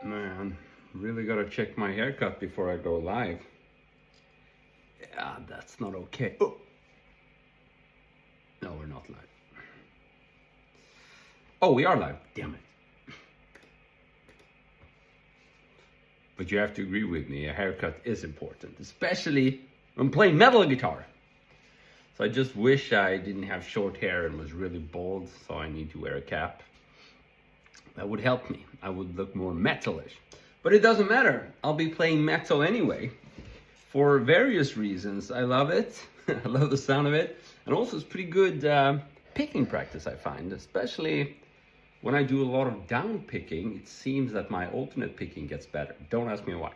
Man, really gotta check my haircut before I go live. Yeah, that's not okay. Oh. No, we're not live. Oh, we are live. Damn it. But you have to agree with me, a haircut is important, especially when playing metal guitar. So I just wish I didn't have short hair and was really bald, so I need to wear a cap. That would help me. I would look more metalish. But it doesn't matter. I'll be playing metal anyway. For various reasons. I love it. I love the sound of it. And also it's pretty good picking practice, I find. Especially when I do a lot of down picking, it seems that my alternate picking gets better. Don't ask me why.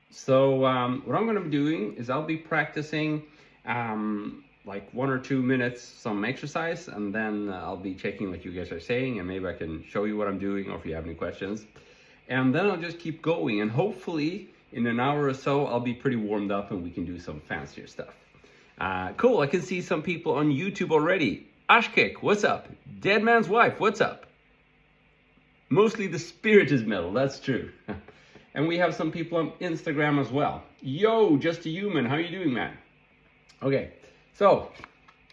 So what I'm going to be doing is I'll be practicing like 1 or 2 minutes some exercise, and then I'll be checking what you guys are saying, and maybe I can show you what I'm doing, or if you have any questions. And then I'll just keep going, and hopefully in an hour or so I'll be pretty warmed up and we can do some fancier stuff. Cool, I can see some people on YouTube already. Ashkek, what's up? Dead Man's Wife, what's up? Mostly the spirit is metal, that's true. And we have some people on Instagram as well. Yo, Just a Human, how you doing, man? Okay, so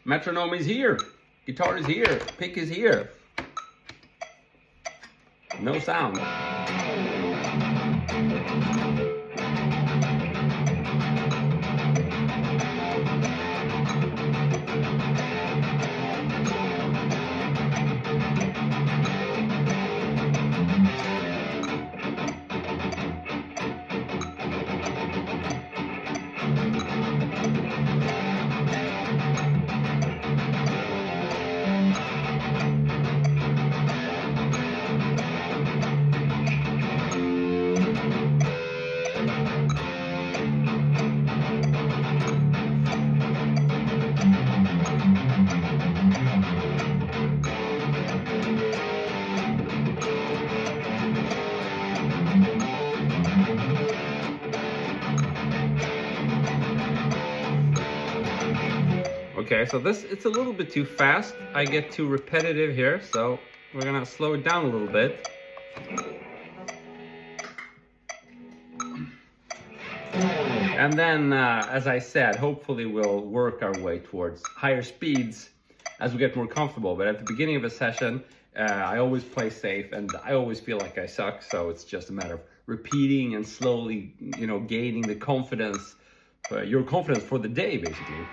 metronome is here, guitar is here, pick is here. No sound. Okay, so it's a little bit too fast. I get too repetitive here, so we're gonna slow it down a little bit. And then, as I said, hopefully we'll work our way towards higher speeds as we get more comfortable. But at the beginning of a session, I always play safe, and I always feel like I suck, so it's just a matter of repeating and slowly, gaining the confidence, your confidence for the day, basically.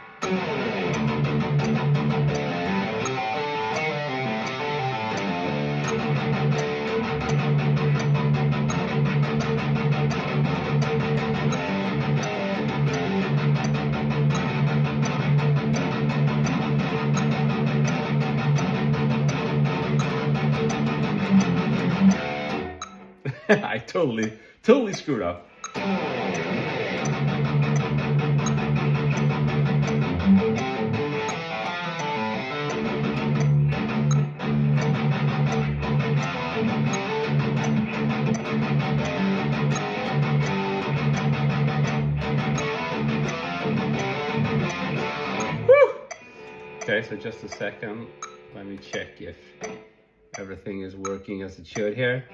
I totally screwed up. Okay, so just a second. Let me check if everything is working as it should here.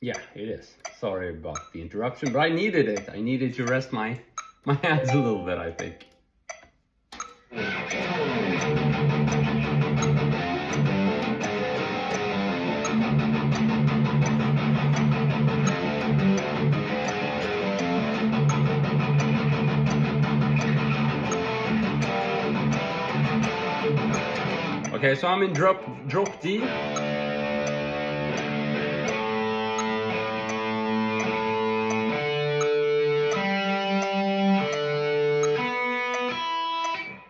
Yeah, it is. Sorry about the interruption, but I needed it. I needed to rest my hands a little bit, I think. Okay, so I'm in drop D.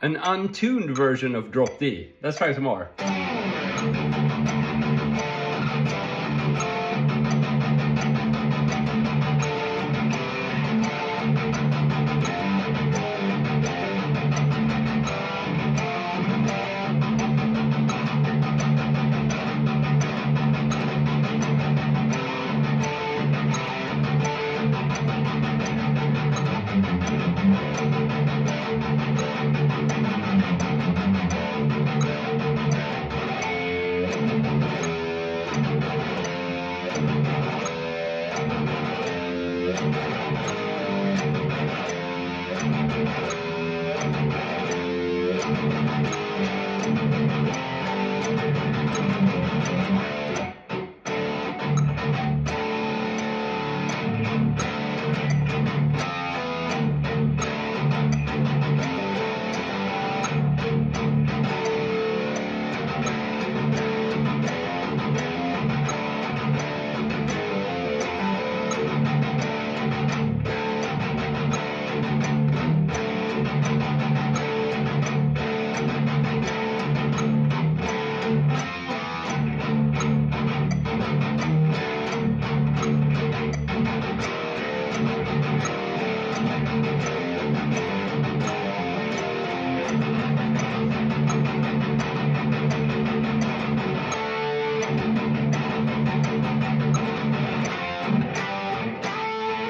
An untuned version of drop D. Let's try some more.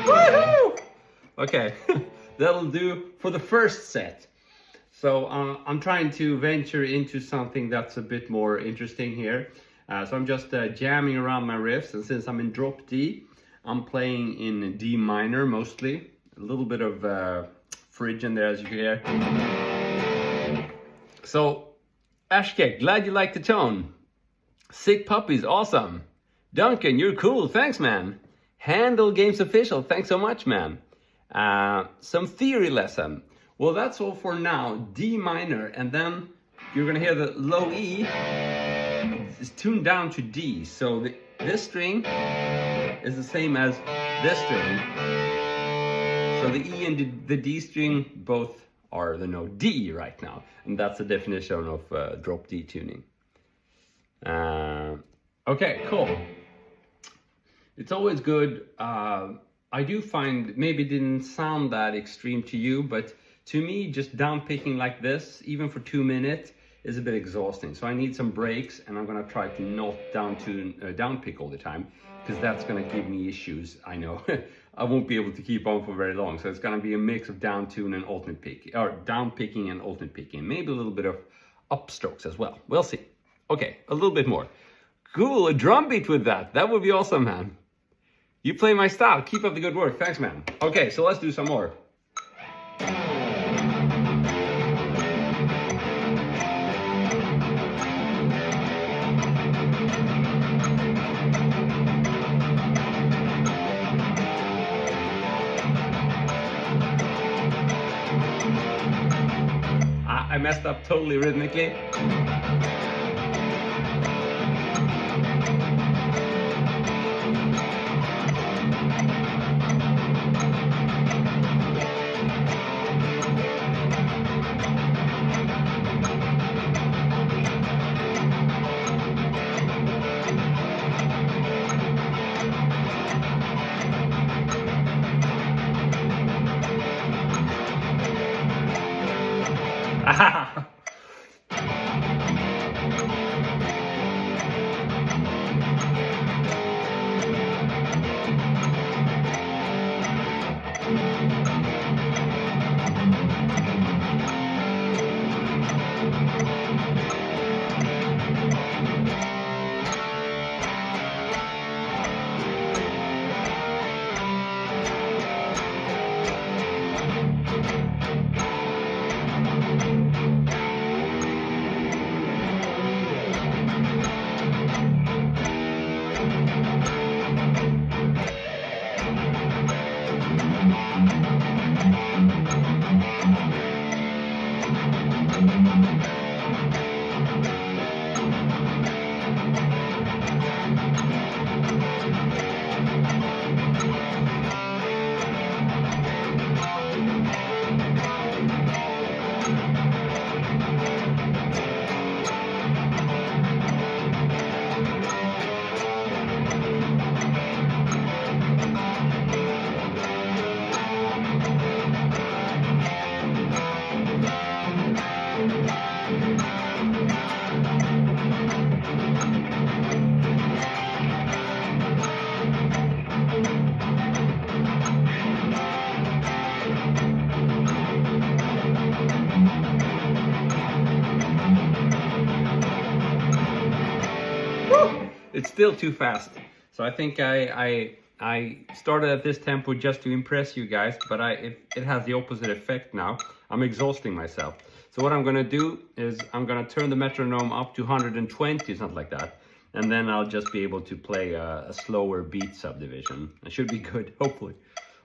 Woohoo! Okay, that'll do for the first set. So I'm trying to venture into something that's a bit more interesting here. So I'm just jamming around my riffs, and since I'm in drop D, I'm playing in D minor mostly. A little bit of fridge in there, as you can hear. So, Ashke, glad you like the tone. Sick Puppies, awesome. Duncan, you're cool, thanks man. Handle Games Official, thanks so much man. Some theory lesson. Well, that's all for now. D minor, and then you're gonna hear the low E is tuned down to D. So this string is the same as this string. So the E and the D string both are the note D right now. And that's the definition of drop D tuning. Okay, cool. It's always good. I do find, maybe it didn't sound that extreme to you, but to me, just down picking like this, even for 2 minutes, is a bit exhausting. So I need some breaks, and I'm gonna try to not down pick all the time, because that's gonna give me issues, I know. I won't be able to keep on for very long. So it's gonna be a mix of down tune and alternate pick, or down picking and alternate picking. Maybe a little bit of upstrokes as well. We'll see. Okay, a little bit more. Cool, a drum beat with that. That would be awesome, man. You play my style. Keep up the good work. Thanks, man. Okay, so let's do some more. I messed up totally rhythmically. It's still too fast. So I think I I started at this tempo just to impress you guys, but it has the opposite effect now. I'm exhausting myself. So what I'm gonna do is I'm gonna turn the metronome up to 120, something like that. And then I'll just be able to play a slower beat subdivision. It should be good, hopefully.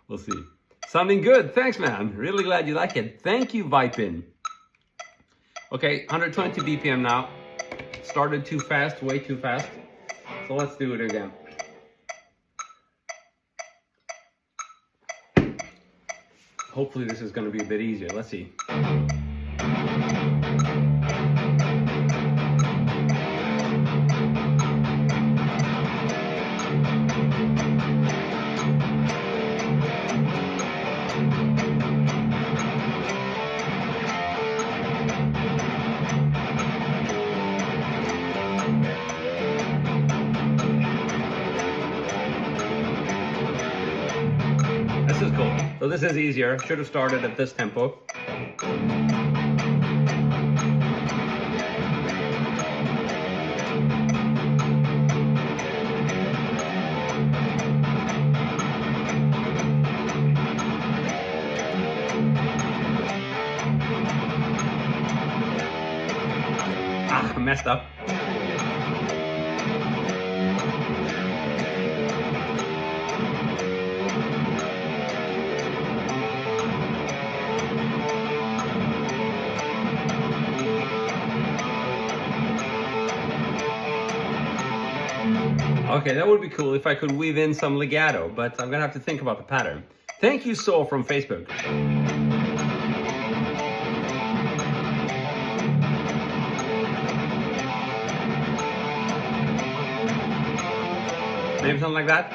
We'll see. Sounding good, thanks man. Really glad you like it. Thank you, Vipin. Okay, 120 BPM now. Started too fast, way too fast. So let's do it again. Hopefully this is going to be a bit easier. Let's see. This is cool. So this is easier. Should have started at this tempo. Ah, I messed up. Okay, that would be cool if I could weave in some legato, but I'm gonna have to think about the pattern. Thank you, Saul from Facebook. Maybe something like that?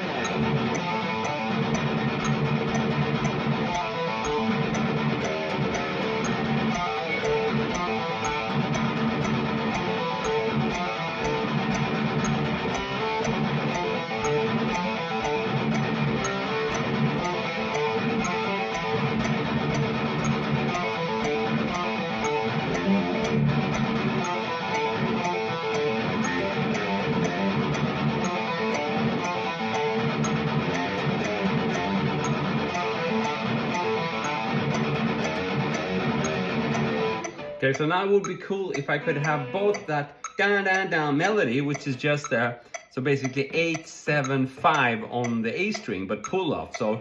Okay, so now it would be cool if I could have both that down, down, down melody, which is just so basically 8, 7, 5 on the A string, but pull off. So,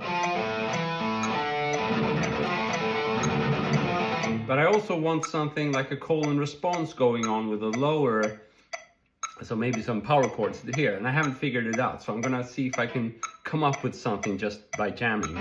but I also want something like a call and response going on with a lower, so maybe some power chords here, and I haven't figured it out. So I'm gonna see if I can come up with something just by jamming.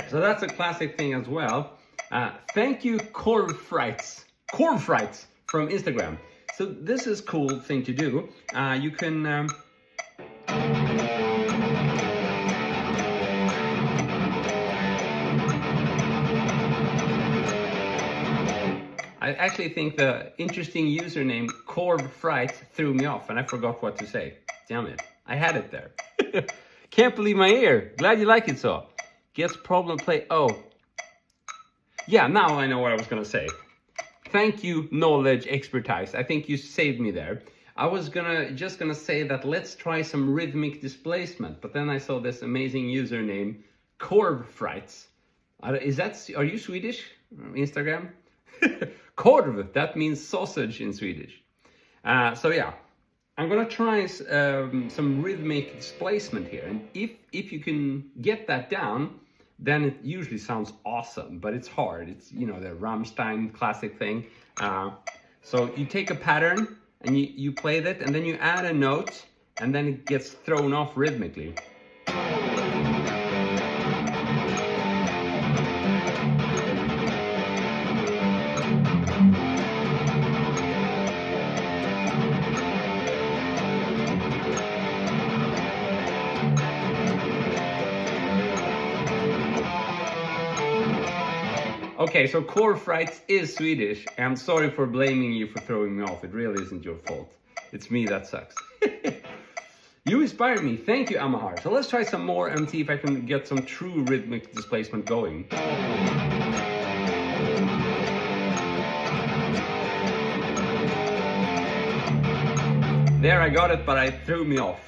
So that's a classic thing as well. Thank you, Corvfrights from Instagram. So this is a cool thing to do. You can I actually think the interesting username Corvfrights threw me off and I forgot what to say. Damn it, I had it there. Can't believe my ear. Glad you like it so. Gets problem play. Oh. Yeah, now I know what I was gonna say. Thank you, knowledge expertise. I think you saved me there. I was just gonna say that let's try some rhythmic displacement, but then I saw this amazing username, Corvfrights. Are you Swedish? Instagram? Korv, that means sausage in Swedish. So yeah, I'm gonna try some rhythmic displacement here, and if you can get that down, then it usually sounds awesome. But it's hard. It's, you know, the Rammstein classic thing. So you take a pattern and you play that, and then you add a note, and then it gets thrown off rhythmically. Okay, so Core Frights is Swedish. I'm sorry for blaming you for throwing me off. It really isn't your fault. It's me that sucks. You inspired me. Thank you, Amahar. So let's try some more and see if I can get some true rhythmic displacement going. There, I got it, but I threw me off.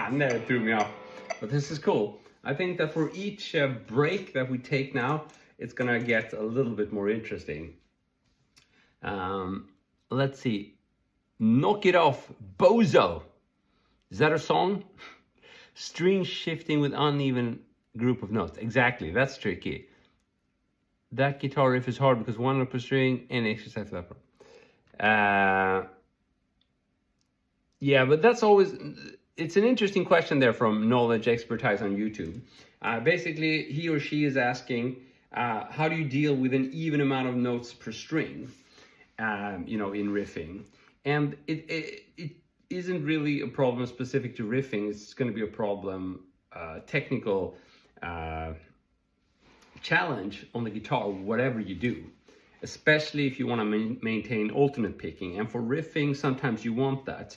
And there it threw me off. But this is cool. I think that for each break that we take now, it's gonna get a little bit more interesting. Let's see. Knock It Off, Bozo. Is that a song? String shifting with uneven group of notes. Exactly, that's tricky. That guitar riff is hard because one note per string and exercise for that. Yeah, but that's always, it's an interesting question there from Knowledge Expertise on YouTube. Basically, he or she is asking, how do you deal with an even amount of notes per string, you know, in riffing? And it isn't really a problem specific to riffing. It's going to be a problem, technical challenge on the guitar, whatever you do, especially if you want to maintain alternate picking. And for riffing, sometimes you want that.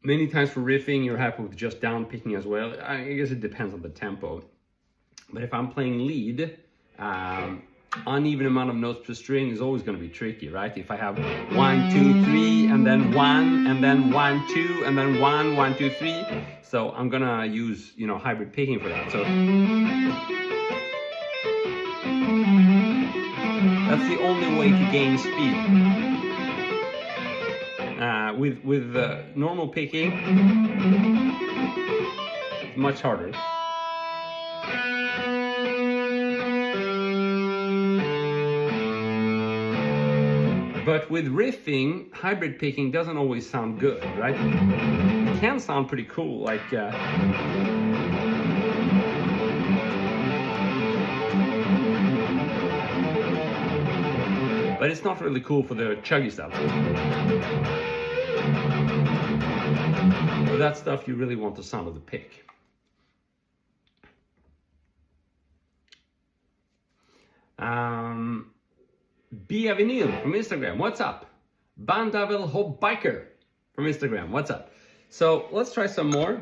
Many times for riffing, you're happy with just down picking as well. I guess it depends on the tempo. But if I'm playing lead, uneven amount of notes per string is always going to be tricky, right? If I have 1, 2, 3, and then 1, and then 1, 2, and then 1, 1, 2, 3. So I'm gonna use, you know, hybrid picking for that. So that's the only way to gain speed. With normal picking, it's much harder. But with riffing, hybrid picking doesn't always sound good, right? It can sound pretty cool, like but it's not really cool for the chuggy stuff. For that stuff, you really want the sound of the pick. Bia Vinyl from Instagram, what's up? Bandavel Hob Biker from Instagram, what's up? So let's try some more.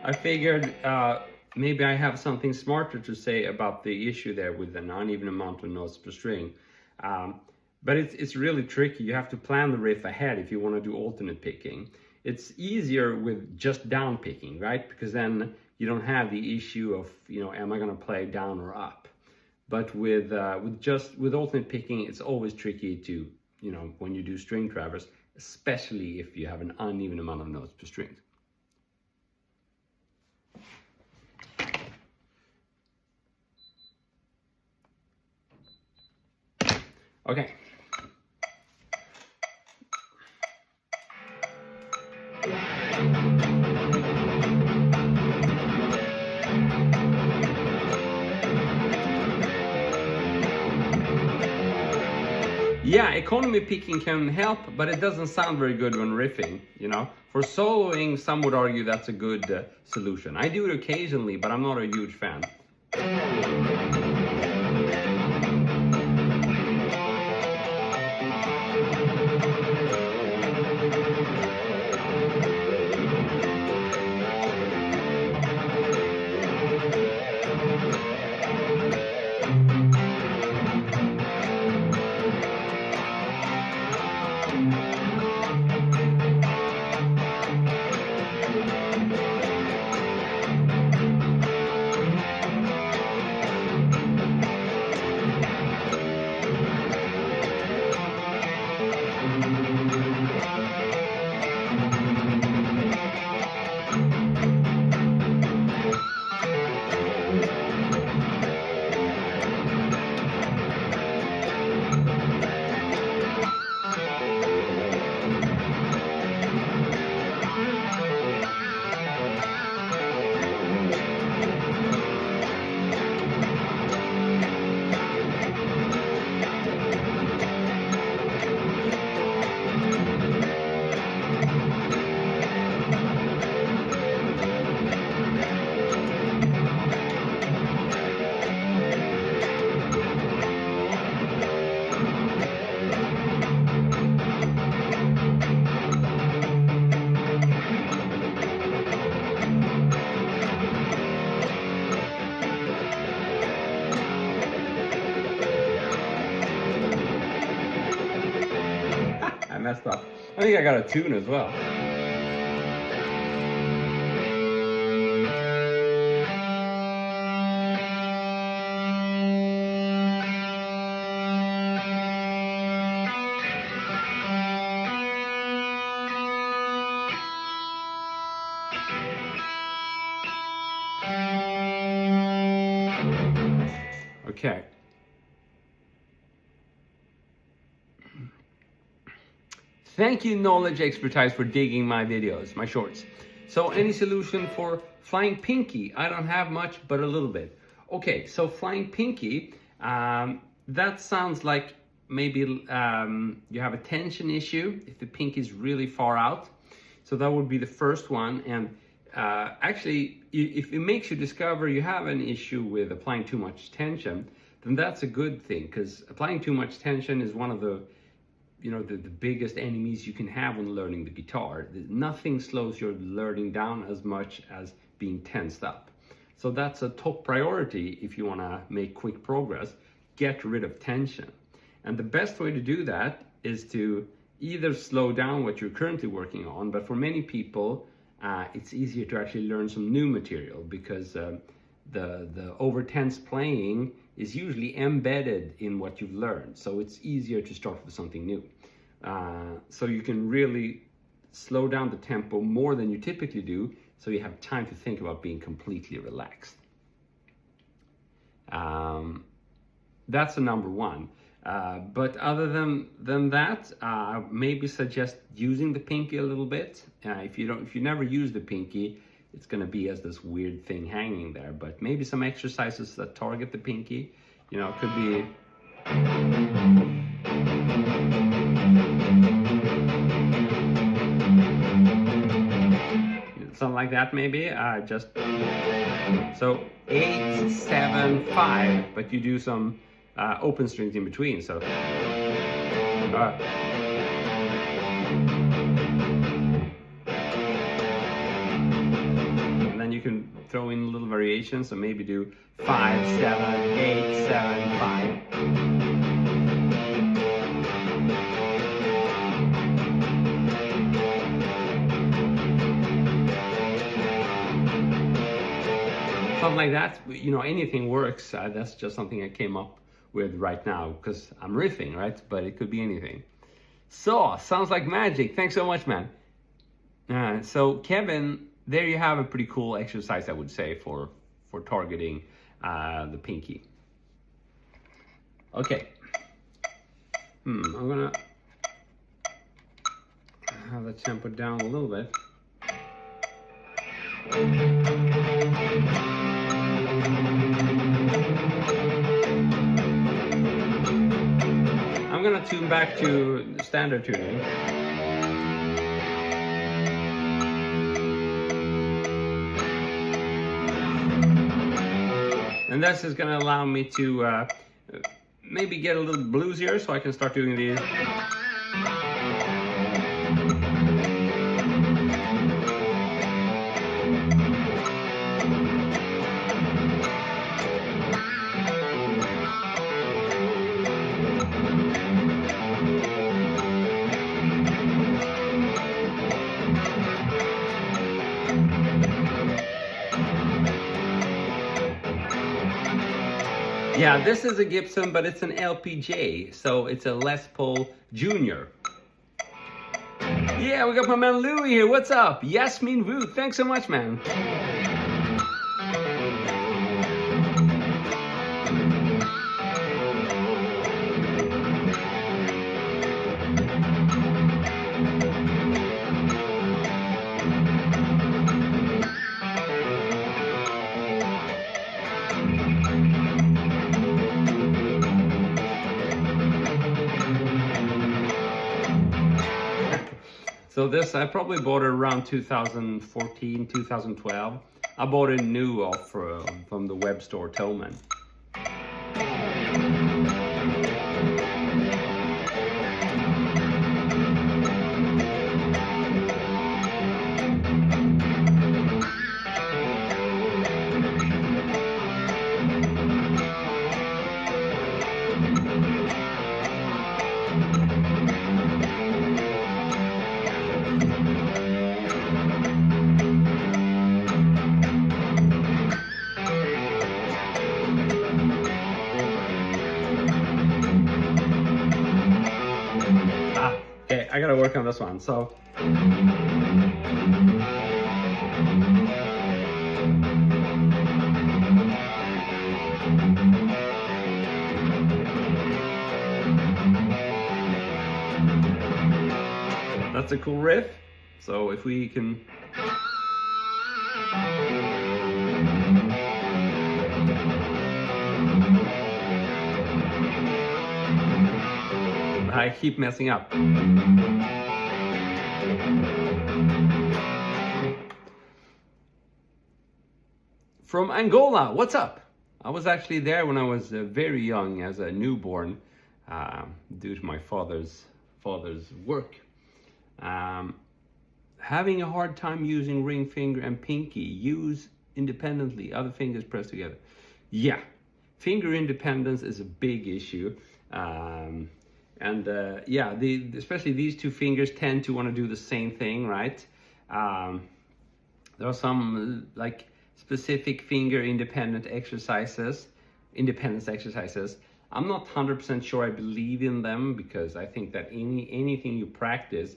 I figured maybe I have something smarter to say about the issue there with an uneven amount of notes per string. But it's really tricky. You have to plan the riff ahead if you want to do alternate picking. It's easier with just down picking, right? Because then you don't have the issue of, you know, am I going to play down or up? But with alternate picking, it's always tricky to, you know, when you do string traverse, especially if you have an uneven amount of notes per string. Okay. Yeah, economy picking can help, but it doesn't sound very good when riffing, you know. For soloing, some would argue that's a good solution. I do it occasionally, but I'm not a huge fan. I messed up. I think I got a tune as well. Okay. Thank you, Knowledge Expertise, for digging my videos, my shorts. So any solution for flying pinky? I don't have much, but a little bit. Okay, so flying pinky, that sounds like maybe you have a tension issue if the pinky is really far out. So that would be the first one. And actually, if it makes you discover you have an issue with applying too much tension, then that's a good thing, because applying too much tension is one of the the biggest enemies you can have when learning the guitar. Nothing slows your learning down as much as being tensed up. So that's a top priority if you want to make quick progress. Get rid of tension. And the best way to do that is to either slow down what you're currently working on, but for many people, it's easier to actually learn some new material, because the over tense playing is usually embedded in what you've learned. So it's easier to start with something new. So you can really slow down the tempo more than you typically do, so you have time to think about being completely relaxed. That's the number one. But other than that, maybe suggest using the pinky a little bit. If you never use the pinky, it's going to be as this weird thing hanging there. But maybe some exercises that target the pinky, it could be Something like that maybe, just, so 8, 7, 5, but you do some open strings in between, so. And then you can throw in little variations, so maybe do 5, 7, 8, 7, 5. Something like that, you know, anything works. That's just something I came up with right now because I'm riffing, right? But it could be anything. So, sounds like magic. Thanks so much, man. So, Kevin, there you have a pretty cool exercise, I would say, for targeting the pinky. Okay. I'm gonna have the tempo down a little bit. I'm gonna tune back to standard tuning. And this is gonna allow me to maybe get a little bluesier, so I can start doing these. Yeah, this is a Gibson, but it's an LPJ, so it's a Les Paul Junior. Yeah, we got my man Louie here. What's up? Yasmin Wu, thanks so much, man. So this, I probably bought it around 2014, 2012. I bought it new off from the web store Tillman. Okay, I gotta work on this one, so. That's a cool riff, so if we can. I keep messing up. From Angola, what's up? I was actually there when I was very young, as a newborn, due to my father's work. Having a hard time using ring finger and pinky. Use independently, other fingers pressed together. Yeah, finger independence is a big issue. Yeah, especially these two fingers tend to want to do the same thing, right? There are some like specific finger independence exercises. I'm not 100% sure I believe in them, because I think that anything you practice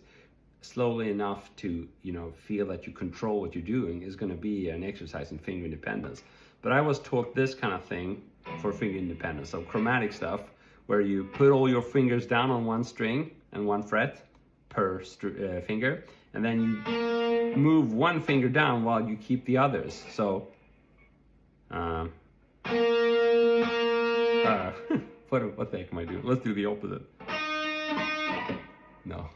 slowly enough to, you know, feel that you control what you're doing is going to be an exercise in finger independence. But I was taught this kind of thing for finger independence, so chromatic stuff, where you put all your fingers down on one string and one fret per finger, and then you move one finger down while you keep the others. So, what the heck am I doing? Let's do the opposite. No.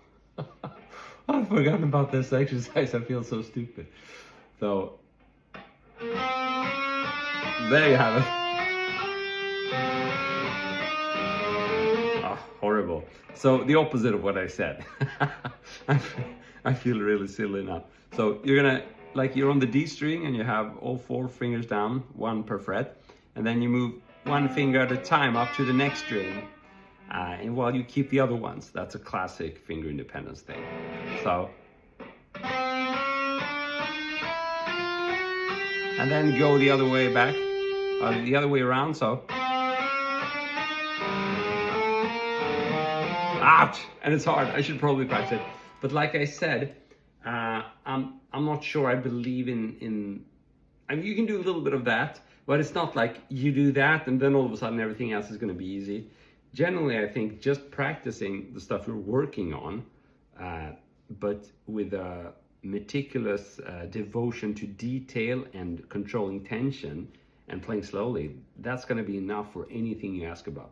I've forgotten about this exercise. I feel so stupid. So, there you have it. Oh, horrible. So, the opposite of what I said. I feel really silly now. So, you're gonna, like you're on the D string and you have all 4 fingers down, 1 per fret. And then you move 1 finger at a time up to the next string. And while you keep the other ones. That's a classic finger independence thing. So, and then go the other way back, the other way around, so. Ouch! And it's hard, I should probably practice it. But like I said, I'm not sure I believe in, I mean, you can do a little bit of that, but it's not like you do that and then all of a sudden everything else is gonna be easy. Generally, I think just practicing the stuff you're working on, but with a meticulous devotion to detail and controlling tension and playing slowly, that's going to be enough for anything you ask about.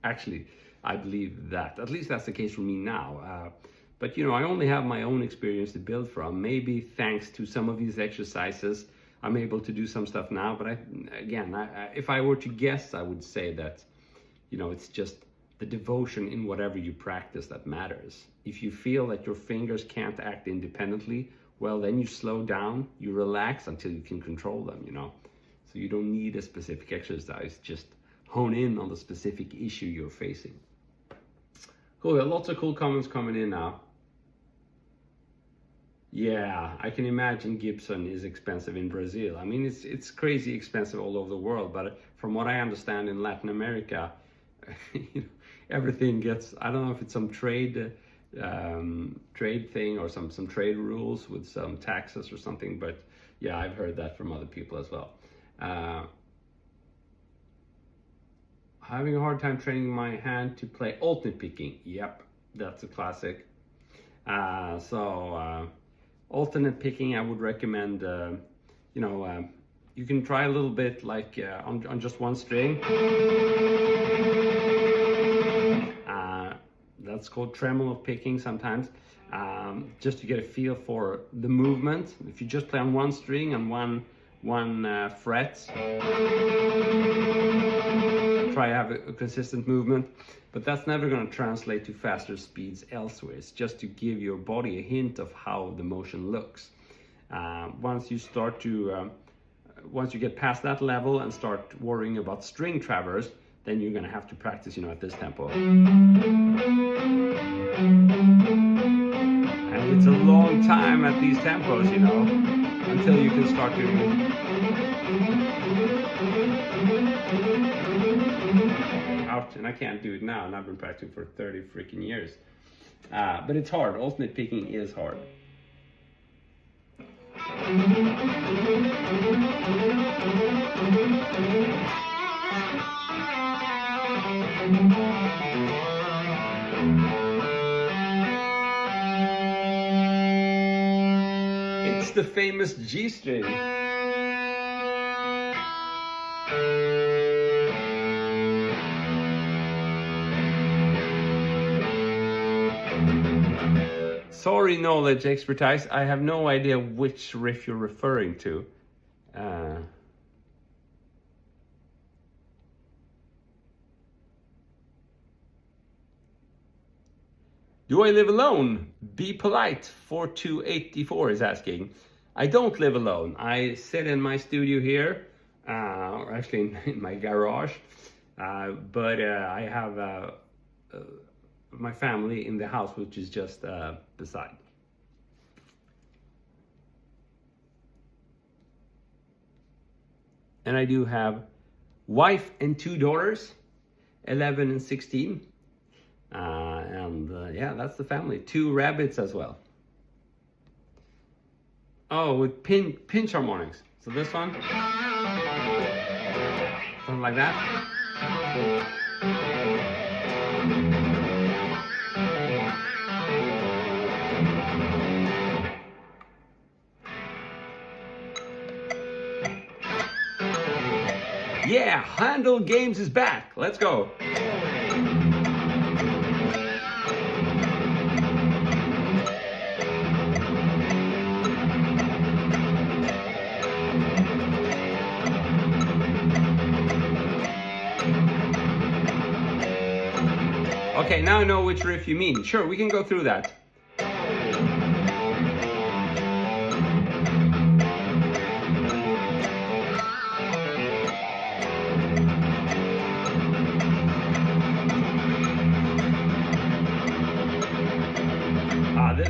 Actually, I believe that. At least that's the case for me now. But you know, I only have my own experience to build from. Maybe thanks to some of these exercises, I'm able to do some stuff now. But if I were to guess, I would say that, you know, it's just the devotion in whatever you practice that matters. If you feel that your fingers can't act independently, well, then you slow down, you relax until you can control them, you know. So you don't need a specific exercise, just hone in on the specific issue you're facing. Cool, we have lots of cool comments coming in now. Yeah, I can imagine Gibson is expensive in Brazil. I mean, it's crazy expensive all over the world, but from what I understand in Latin America, everything gets, I don't know if it's some trade thing or some trade rules with some taxes or something, but yeah, I've heard that from other people as well. Having a hard time training my hand to play alternate picking. Yep, that's a classic. Alternate picking, I would recommend, you can try a little bit like on just 1 string. That's called tremolo picking sometimes, just to get a feel for the movement. If you just play on 1 string and one fret, try to have a consistent movement, but that's never going to translate to faster speeds elsewhere. It's just to give your body a hint of how the motion looks. Once you get past that level and start worrying about string traverse, then you're going to have to practice, you know, at this tempo. And it's a long time at these tempos, you know, until you can start doing it. Ouch, and I can't do it now, and I've been practicing for 30 freaking years. But it's hard. Alternate picking is hard. It's the famous G string. Sorry, knowledge expertise. I have no idea which riff you're referring to. Do I live alone? Be polite. 4284 is asking. I don't live alone. I sit in my studio here, or actually in my garage, but I have my family in the house, which is just beside. And I do have wife and 2 daughters, 11 and 16. Yeah, that's the family. 2 rabbits as well. Oh, with pinch harmonics. So this one, something like that. Yeah, Handle Games is back. Let's go. Okay, now I know which riff you mean. Sure, we can go through that.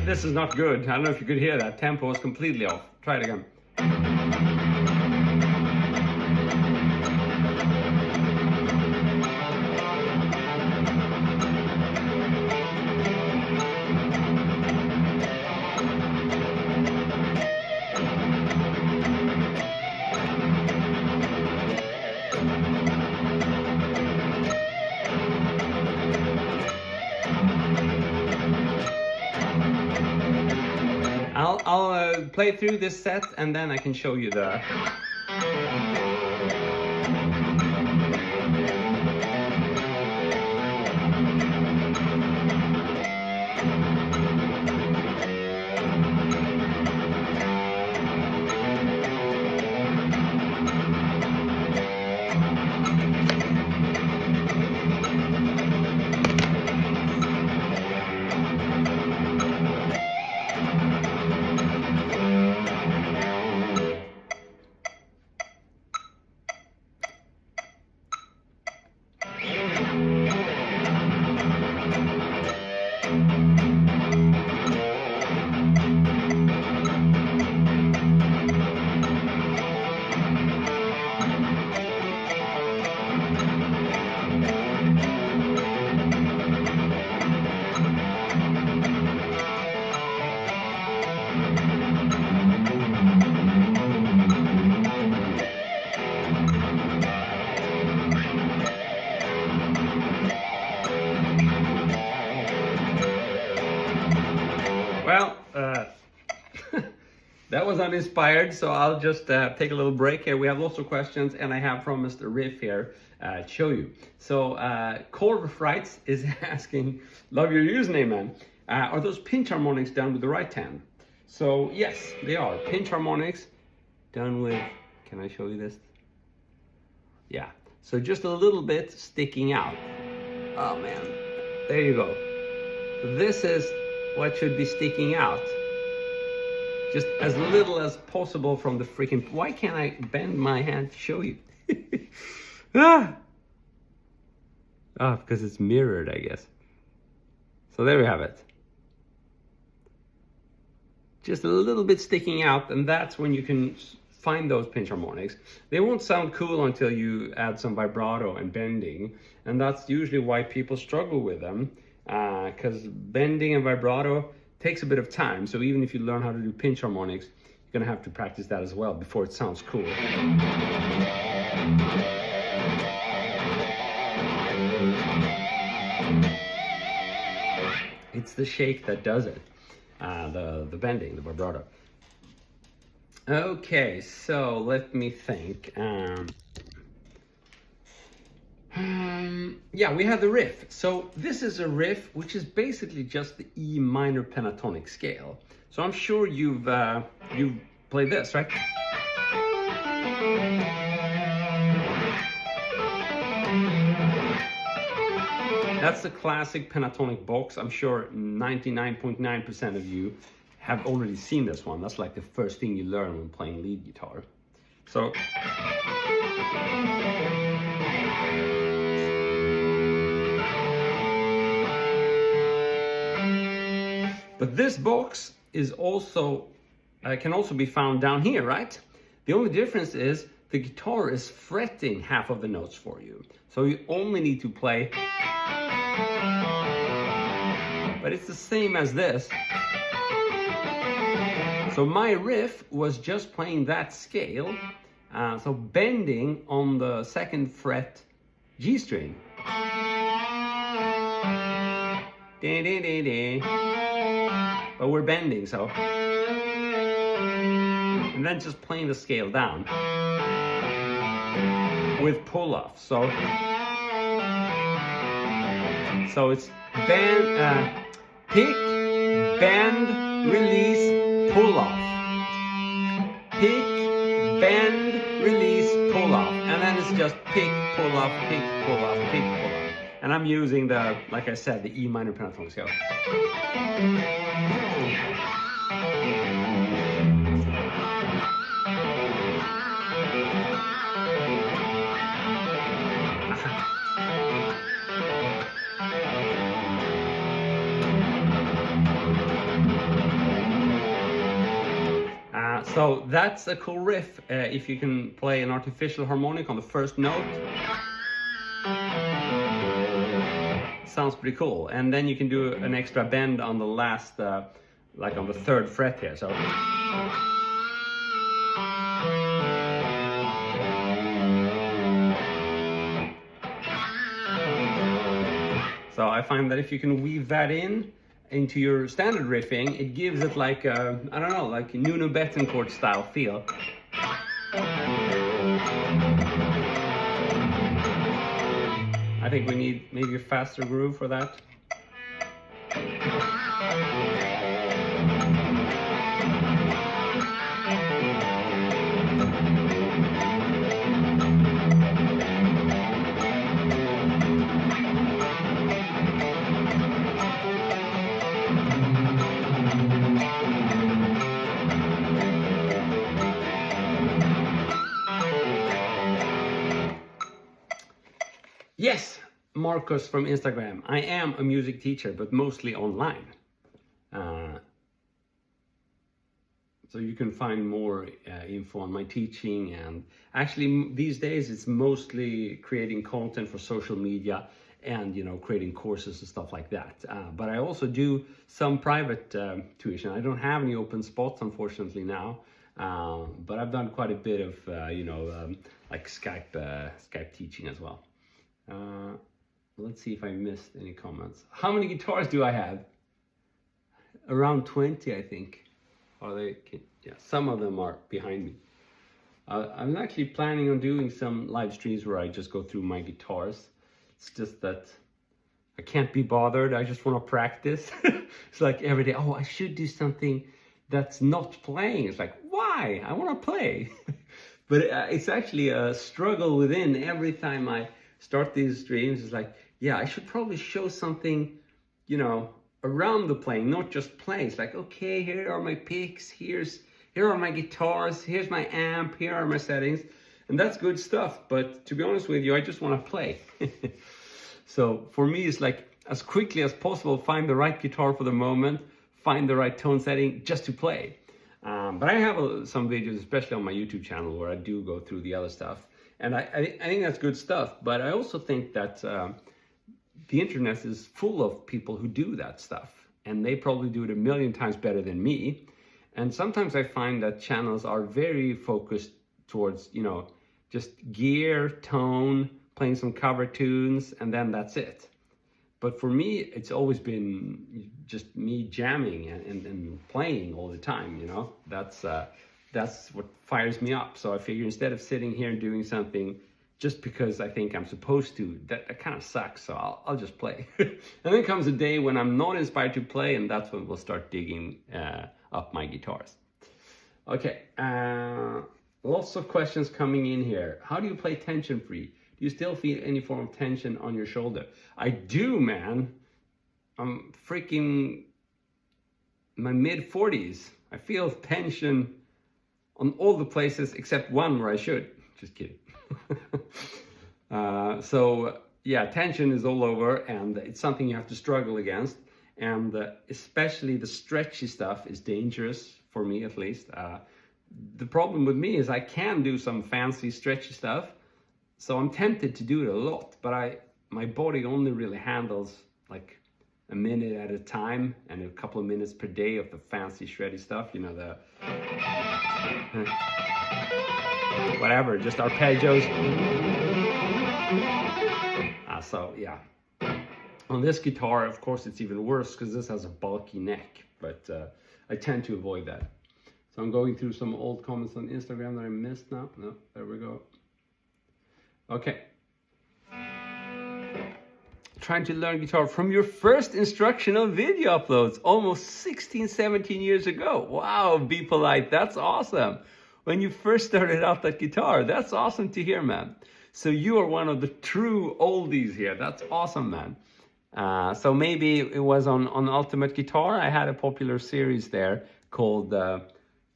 This is not good. I don't know if you could hear that. Tempo is completely off. Try it again. I'll play through this set and then I can show you the... Well, that was uninspired, so I'll just take a little break here. We have lots of questions, and I have from Mr. Riff here to show you. So, Riff Writes is asking, love your username, man. Are those pinch harmonics done with the right hand? So, yes, they are. Pinch harmonics done with, can I show you this? Yeah, so just a little bit sticking out. Oh, man, there you go. This is what should be sticking out. Just as little as possible from the freaking... Why can't I bend my hand to show you? Because it's mirrored, I guess. So there we have it. Just a little bit sticking out, and that's when you can find those pinch harmonics. They won't sound cool until you add some vibrato and bending, and that's usually why people struggle with them. Because bending and vibrato takes a bit of time, so even if you learn how to do pinch harmonics, you're gonna have to practice that as well before it sounds cool. It's the shake that does it, the bending, the vibrato. Okay, so let me think. Yeah, we have the riff. So this is a riff which is basically just the E minor pentatonic scale. So I'm sure you've played this, right? That's the classic pentatonic box. I'm sure 99.9% of you have already seen this one. That's like the first thing you learn when playing lead guitar. So but this box is also can also be found down here, right? The only difference is the guitar is fretting half of the notes for you. So you only need to play, but it's the same as this. So my riff was just playing that scale, so bending on the 2nd fret G string. But we're bending, so. And then just playing the scale down with pull off. So it's bend, pick, bend, release, pull off. Pick, bend, release, pull off. And then it's just pick, pull off, pick, pull off, pick, pull off. And I'm using the, like I said, the E minor pentatonic scale. So that's a cool riff if you can play an artificial harmonic on the first note. Sounds pretty cool. And then you can do an extra bend on the last, like on the 3rd fret here. So I find that if you can weave that into your standard riffing, it gives it like a, I don't know, like Nuno Bettencourt style feel. I think we need maybe a faster groove for that. Yes, Marcus from Instagram. I am a music teacher, but mostly online. So you can find more info on my teaching, and actually these days it's mostly creating content for social media and, you know, creating courses and stuff like that. But I also do some private tuition. I don't have any open spots, unfortunately, now. But I've done quite a bit of, like Skype teaching as well. Let's see if I missed any comments. How many guitars do I have? Around 20, I think. Are they? Yeah, some of them are behind me. I'm actually planning on doing some live streams where I just go through my guitars. It's just that I can't be bothered. I just want to practice. It's like every day, oh, I should do something that's not playing. It's like, why? I want to play. But it's actually a struggle within every time I start these streams. It's like, yeah, I should probably show something, you know, around the playing, not just play. It's like, okay, here are my picks, here are my guitars, here's my amp, here are my settings, and that's good stuff. But to be honest with you, I just want to play. So for me, it's like, as quickly as possible, find the right guitar for the moment, find the right tone setting just to play. But I have some videos, especially on my YouTube channel, where I do go through the other stuff. And I think that's good stuff. But I also think that the internet is full of people who do that stuff. And they probably do it a million times better than me. And sometimes I find that channels are very focused towards, you know, just gear, tone, playing some cover tunes, and then that's it. But for me, it's always been just me jamming and playing all the time, you know. That's what fires me up. So I figure instead of sitting here and doing something just because I think I'm supposed to, that kind of sucks. So I'll just play. And then comes a day when I'm not inspired to play, and that's when we'll start digging up my guitars. Okay, lots of questions coming in here. How do you play tension free? Do you still feel any form of tension on your shoulder? I do, man. I'm freaking my mid-40s. I feel tension on all the places except one where I should. Just kidding. So yeah, tension is all over, and it's something you have to struggle against. And especially the stretchy stuff is dangerous for me, at least. The problem with me is I can do some fancy stretchy stuff, so I'm tempted to do it a lot, but my body only really handles like a minute at a time and a couple of minutes per day of the fancy shreddy stuff, you know, the whatever, just arpeggios. So yeah, on this guitar, of course, it's even worse because this has a bulky neck, but I tend to avoid that. So I'm going through some old comments on Instagram that I missed now. No, there we go. Okay. Trying to learn guitar from your first instructional video uploads almost 16, 17 years ago. Wow, Be Polite, that's awesome. When you first started out that guitar, that's awesome to hear, man. So you are one of the true oldies here. That's awesome, man. So maybe it was on Ultimate Guitar. I had a popular series there called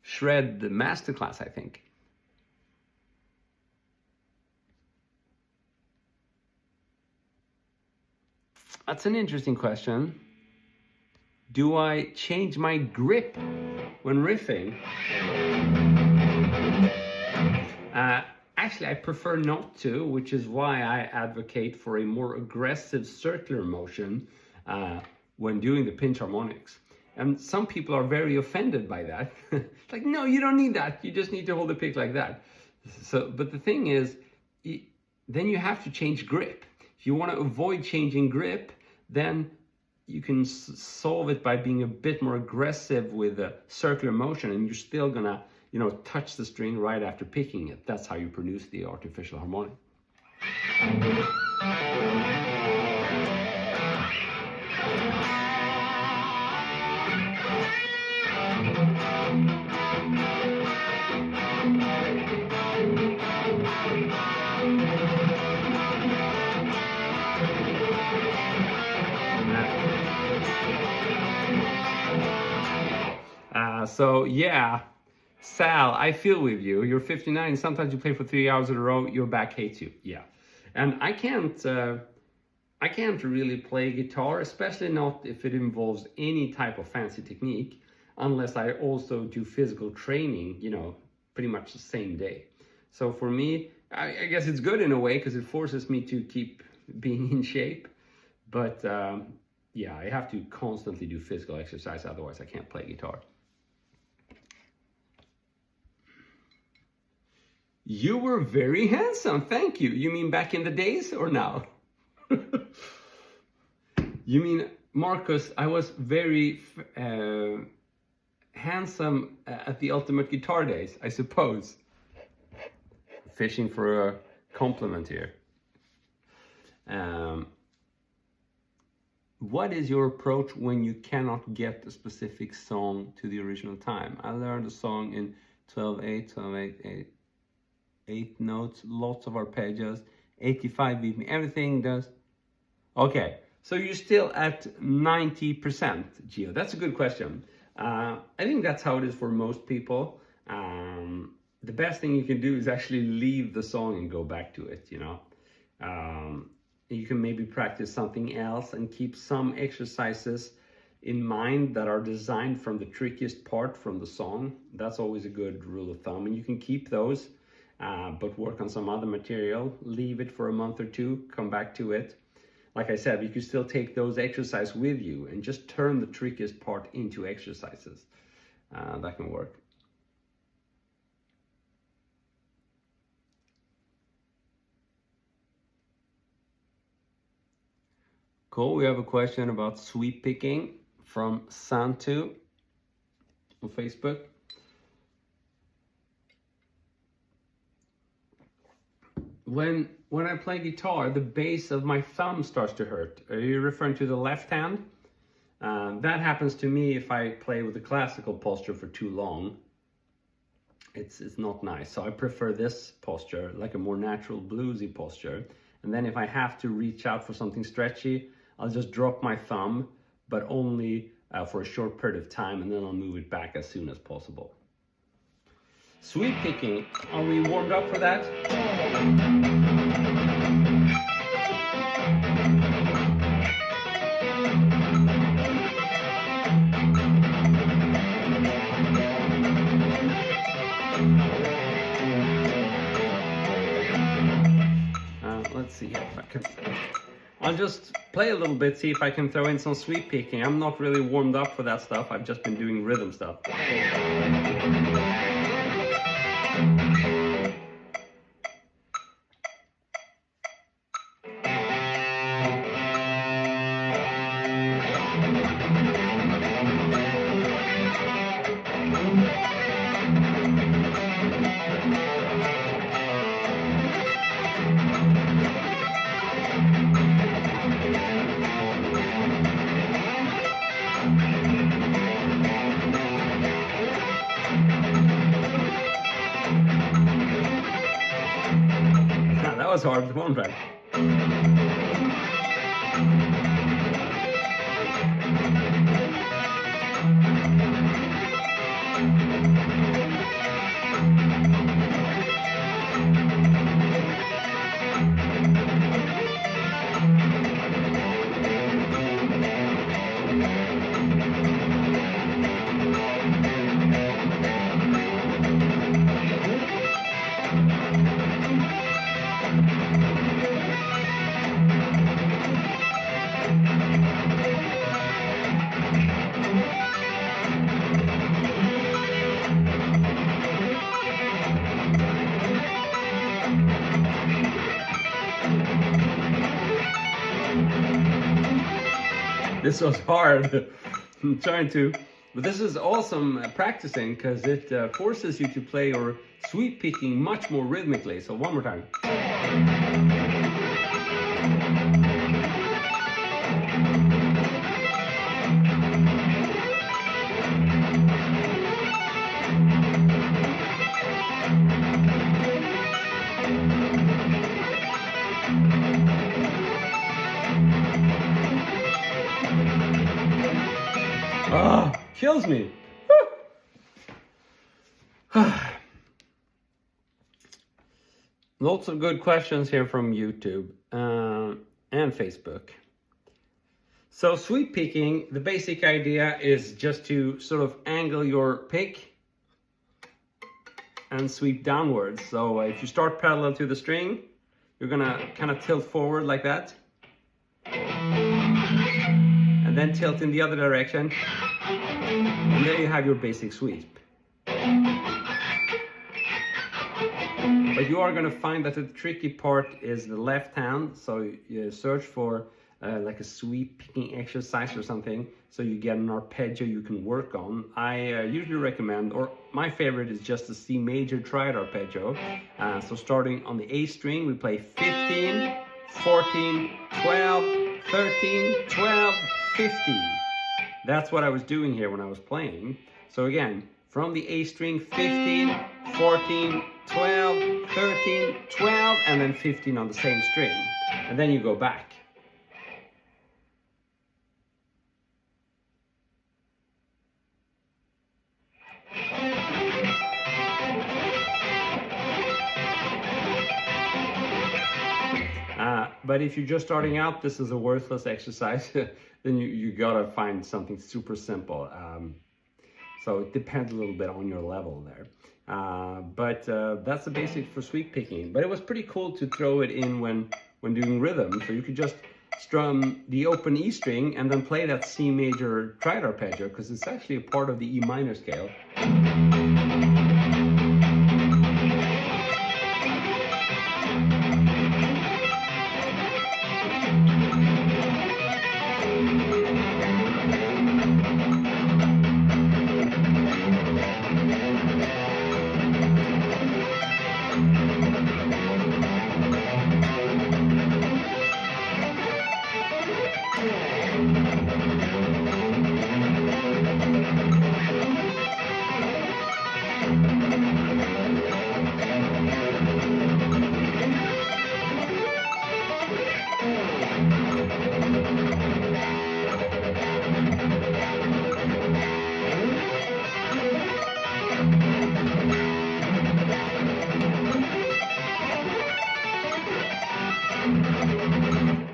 Shred Masterclass, I think. That's an interesting question. Do I change my grip when riffing? Actually, I prefer not to, which is why I advocate for a more aggressive circular motion when doing the pinch harmonics. And some people are very offended by that. It's like, no, you don't need that. You just need to hold the pick like that. So, but the thing is, then you have to change grip. If you want to avoid changing grip, then you can solve it by being a bit more aggressive with a circular motion, and you're still gonna, touch the string right after picking it. That's how you produce the artificial harmonic. So yeah, Sal, I feel with you. You're 59. Sometimes you play for 3 hours in a row. Your back hates you. Yeah, and I can't really play guitar, especially not if it involves any type of fancy technique, unless I also do physical training. Pretty much the same day. So for me, I guess it's good in a way because it forces me to keep being in shape. But yeah, I have to constantly do physical exercise. Otherwise, I can't play guitar. You were very handsome, thank you. You mean back in the days or now? You mean, Marcus, I was very handsome at the Ultimate Guitar days, I suppose. Fishing for a compliment here. What is your approach when you cannot get a specific song to the original time? I learned a song in 12/8, 12/8, 8 notes, lots of arpeggios, 85 beat me, everything does. Okay, so you're still at 90%, Gio. That's a good question. I think that's how it is for most people. The best thing you can do is actually leave the song and go back to it, You can maybe practice something else and keep some exercises in mind that are designed from the trickiest part from the song. That's always a good rule of thumb, and you can keep those. But work on some other material, leave it for a month or two, come back to it. Like I said, you can still take those exercises with you and just turn the trickiest part into exercises. That can work. Cool, we have a question about sweep picking from Santu on Facebook. When I play guitar, the base of my thumb starts to hurt. Are you referring to the left hand? That happens to me if I play with the classical posture for too long. It's not nice. So I prefer this posture, like a more natural bluesy posture. And then if I have to reach out for something stretchy, I'll just drop my thumb, but only for a short period of time, and then I'll move it back as soon as possible. Sweep picking, are we warmed up for that? Let's see if I can. I'll just play a little bit, see if I can throw in some sweep picking. I'm not really warmed up for that stuff. I've just been doing rhythm stuff. was hard. One time. This was hard. I'm trying to, but this is awesome practicing because it forces you to play your sweep picking much more rhythmically. So one more time. Ah, kills me. Lots of good questions here from YouTube and Facebook. So sweep picking, the basic idea is just to sort of angle your pick and sweep downwards. So if you start parallel to the string, you're gonna kind of tilt forward like that. And then tilt in the other direction. And there you have your basic sweep. But you are going to find that the tricky part is the left hand. So you search for like a sweep picking exercise or something. So you get an arpeggio you can work on. I usually recommend, or my favorite is just the C major triad arpeggio. So starting on the A string, we play 15, 14, 12, 13, 12, 15. That's what I was doing here when I was playing. So again, from the A string, 15, 14, 12, 13, 12, and then 15 on the same string. And then you go back. But if you're just starting out, this is a worthless exercise. Then you gotta find something super simple. So it depends a little bit on your level there. But that's the basic for sweep picking. But it was pretty cool to throw it in when doing rhythm. So you could just strum the open E string and then play that C major triad arpeggio, because it's actually a part of the E minor scale.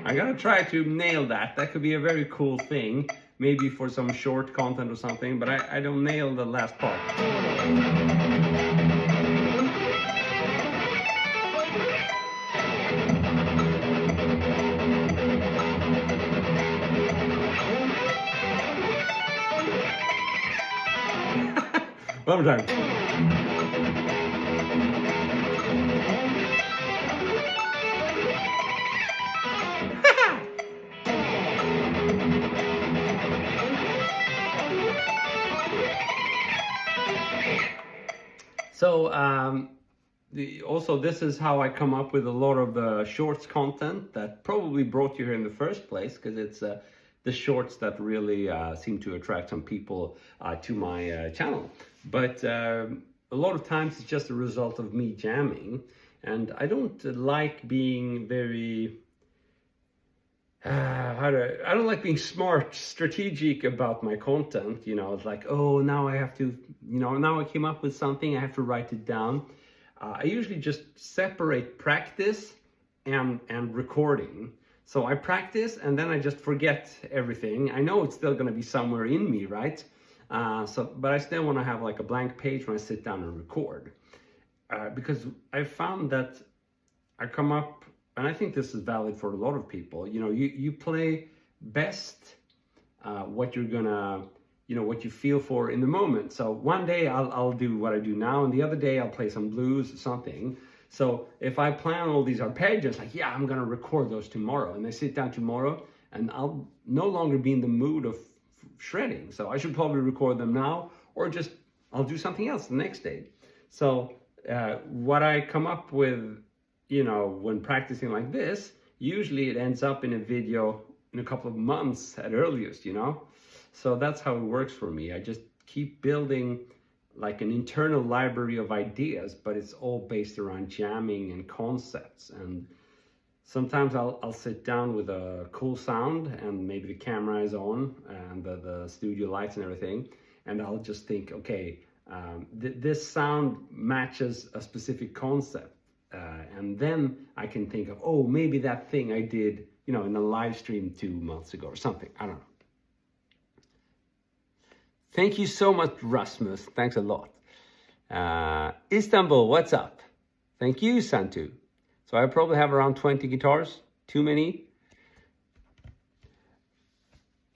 I gotta try to nail that. That could be a very cool thing, maybe for some short content or something, but I don't nail the last part. One more time. So also this is how I come up with a lot of the shorts content that probably brought you here in the first place, because it's the shorts that really seem to attract some people to my channel. But a lot of times it's just a result of me jamming. And I don't like being very, I don't like being smart, strategic about my content. You know, it's like, oh, now I have to, now I came up with something, I have to write it down. I usually just separate practice and recording. So I practice and then I just forget everything. I know it's still going to be somewhere in me, right? But I still want to have like a blank page when I sit down and record. Because I found that I come up, and I think this is valid for a lot of people, you play best what you're gonna, what you feel for in the moment. So one day I'll do what I do now, and the other day I'll play some blues or something. So if I plan all these arpeggios, like, yeah, I'm gonna record those tomorrow, and I sit down tomorrow, and I'll no longer be in the mood of shredding. So I should probably record them now, or just I'll do something else the next day. So what I come up with, when practicing like this, usually it ends up in a video in a couple of months at earliest, So that's how it works for me. I just keep building like an internal library of ideas, but it's all based around jamming and concepts. And sometimes I'll sit down with a cool sound, and maybe the camera is on and the studio lights and everything, and I'll just think, okay, this sound matches a specific concept, and then I can think of, oh, maybe that thing I did, in a live stream 2 months ago or something. I don't know. Thank you so much, Rasmus. Thanks a lot. Istanbul, what's up? Thank you, Santu. So I probably have around 20 guitars. Too many.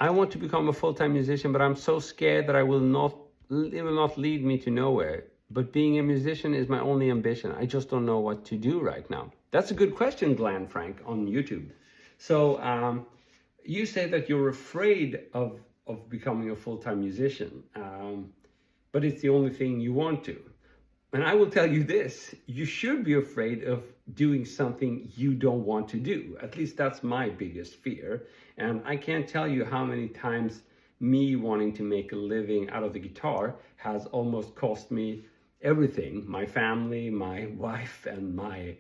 I want to become a full-time musician, but I'm so scared that it will not lead me to nowhere. But being a musician is my only ambition. I just don't know what to do right now. That's a good question, Glenn Frank, on YouTube. So you say that you're afraid of becoming a full-time musician, but it's the only thing you want to. And I will tell you this, you should be afraid of doing something you don't want to do. At least that's my biggest fear. And I can't tell you how many times me wanting to make a living out of the guitar has almost cost me everything. My family, my wife, and my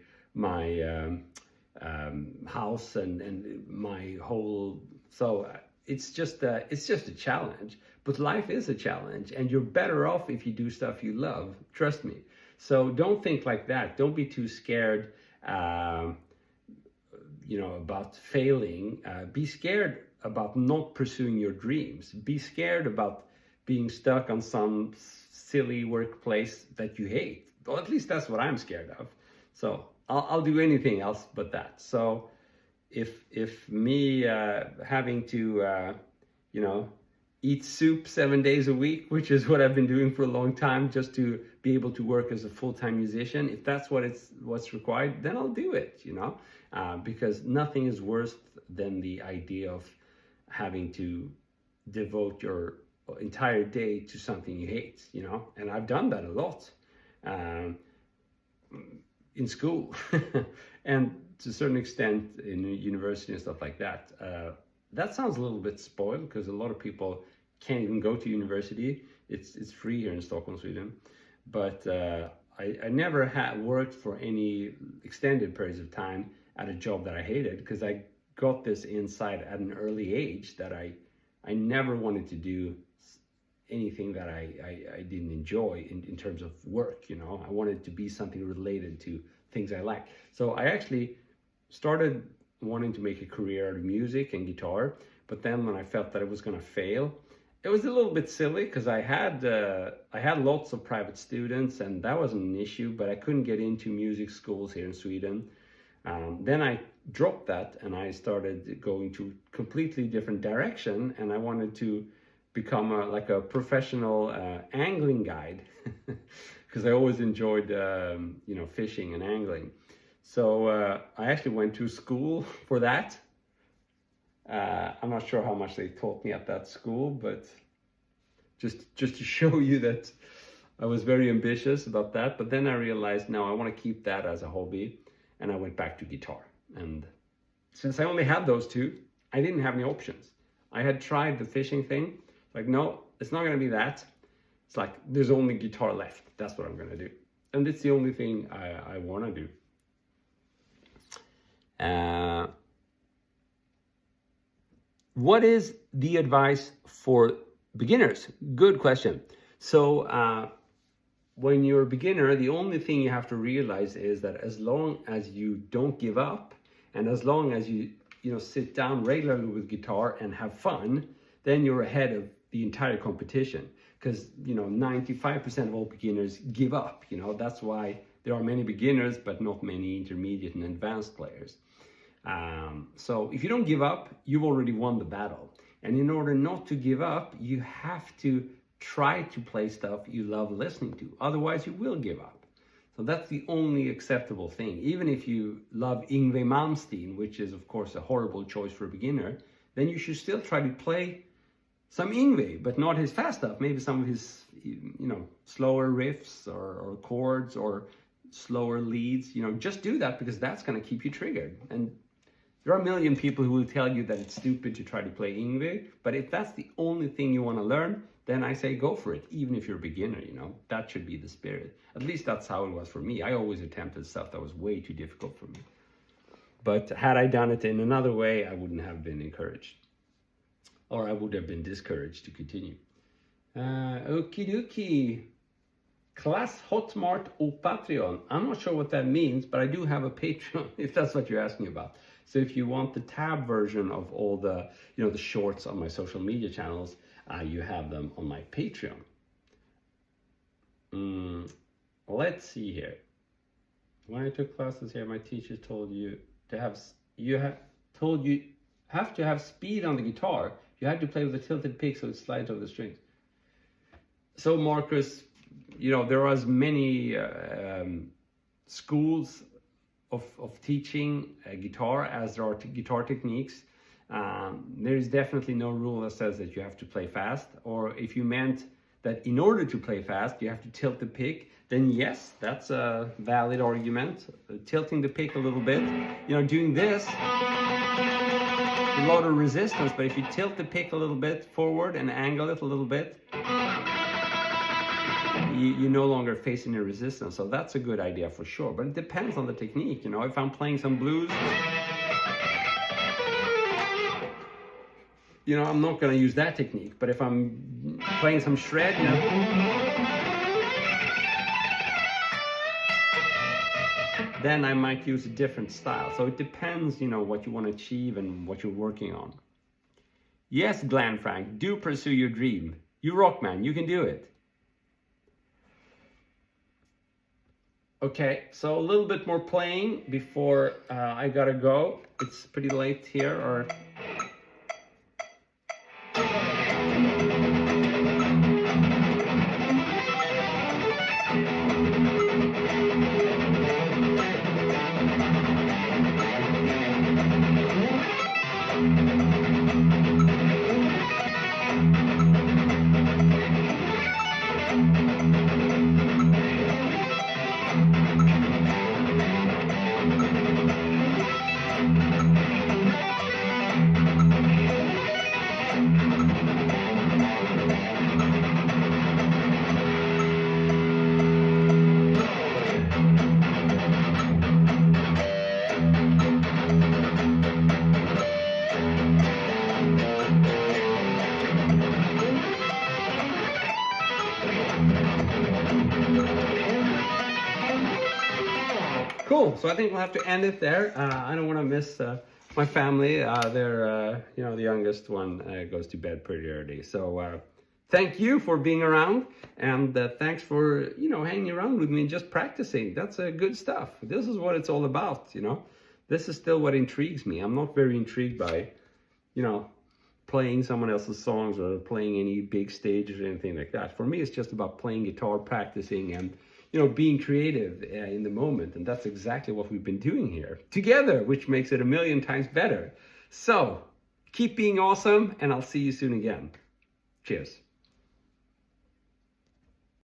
house, and my whole... So it's just a challenge. But life is a challenge, and you're better off if you do stuff you love. Trust me. So don't think like that. Don't be too scared, about failing. Be scared about not pursuing your dreams. Be scared about being stuck on some silly workplace that you hate. Well, at least that's what I'm scared of. So I'll do anything else but that. So if me having to, eat soup 7 days a week, which is what I've been doing for a long time, just to be able to work as a full-time musician, if that's what's required, then I'll do it, because nothing is worse than the idea of having to devote your entire day to something you hate, and I've done that a lot in school and to a certain extent in university and stuff like that. That sounds a little bit spoiled, because a lot of people can't even go to university. It's free here in Stockholm, Sweden. But I never worked for any extended periods of time at a job that I hated, because I got this insight at an early age that I never wanted to do anything that I didn't enjoy in terms of work. I wanted to be something related to things I like. So I actually started wanting to make a career out of music and guitar, but then when I felt that it was going to fail, it was a little bit silly, because I had lots of private students, and that wasn't an issue, but I couldn't get into music schools here in Sweden. Then I dropped that, and I started going to completely different direction, and I wanted to become a professional angling guide, because I always enjoyed fishing and angling. So I actually went to school for that. I'm not sure how much they taught me at that school, but just to show you that I was very ambitious about that. But then I realized, no, I want to keep that as a hobby, and I went back to guitar. And since I only had those two, I didn't have any options. I had tried the fishing thing, like, no, it's not going to be that. It's like, there's only guitar left. That's what I'm going to do. And it's the only thing I want to do. What is the advice for beginners? Good question. So when you're a beginner, the only thing you have to realize is that as long as you don't give up, and as long as you sit down regularly with guitar and have fun, then you're ahead of the entire competition. Because 95% of all beginners give up. That's why there are many beginners but not many intermediate and advanced players. So if you don't give up, you've already won the battle. And in order not to give up, you have to try to play stuff you love listening to. Otherwise, you will give up. So that's the only acceptable thing. Even if you love Yngwie Malmsteen, which is of course a horrible choice for a beginner, then you should still try to play some Yngwie, but not his fast stuff. Maybe some of his, slower riffs or chords or slower leads. Just do that because that's going to keep you triggered. And there are a million people who will tell you that it's stupid to try to play Yngwie, but if that's the only thing you want to learn, then I say go for it, even if you're a beginner, That should be the spirit. At least that's how it was for me. I always attempted stuff that was way too difficult for me. But had I done it in another way, I wouldn't have been encouraged. Or I would have been discouraged to continue. Okie dokie. Class Hotmart o Patreon. I'm not sure what that means, but I do have a Patreon, if that's what you're asking about. So if you want the tab version of all the, the shorts on my social media channels, you have them on my Patreon. Let's see here. When I took classes here, my teacher told you to have to have speed on the guitar. You had to play with a tilted pick so it slides over the strings. So Marcus, there are as many schools of teaching guitar as there are guitar techniques. There is definitely no rule that says that you have to play fast, or if you meant that in order to play fast you have to tilt the pick, then yes, that's a valid argument. Tilting the pick a little bit, doing this, a lot of resistance, but if you tilt the pick a little bit forward and angle it a little bit, you no longer face any resistance. So that's a good idea for sure, but it depends on the technique. If I'm playing some blues, I'm not going to use that technique, but if I'm playing some shred, then I might use a different style. So it depends, what you want to achieve and what you're working on. Yes, Glenn Frank, do pursue your dream. You rock, man, you can do it. Okay, so a little bit more playing before I gotta go. It's pretty late here, or... Cool, so I think we'll have to end it there. I don't want to miss my family. They're, the youngest one goes to bed pretty early. So thank you for being around, and thanks for, hanging around with me and just practicing. That's good stuff. This is what it's all about, This is still what intrigues me. I'm not very intrigued by, playing someone else's songs or playing any big stages or anything like that. For me, it's just about playing guitar, practicing, and being creative in the moment. And that's exactly what we've been doing here together, which makes it a million times better. So keep being awesome, and I'll see you soon again. Cheers.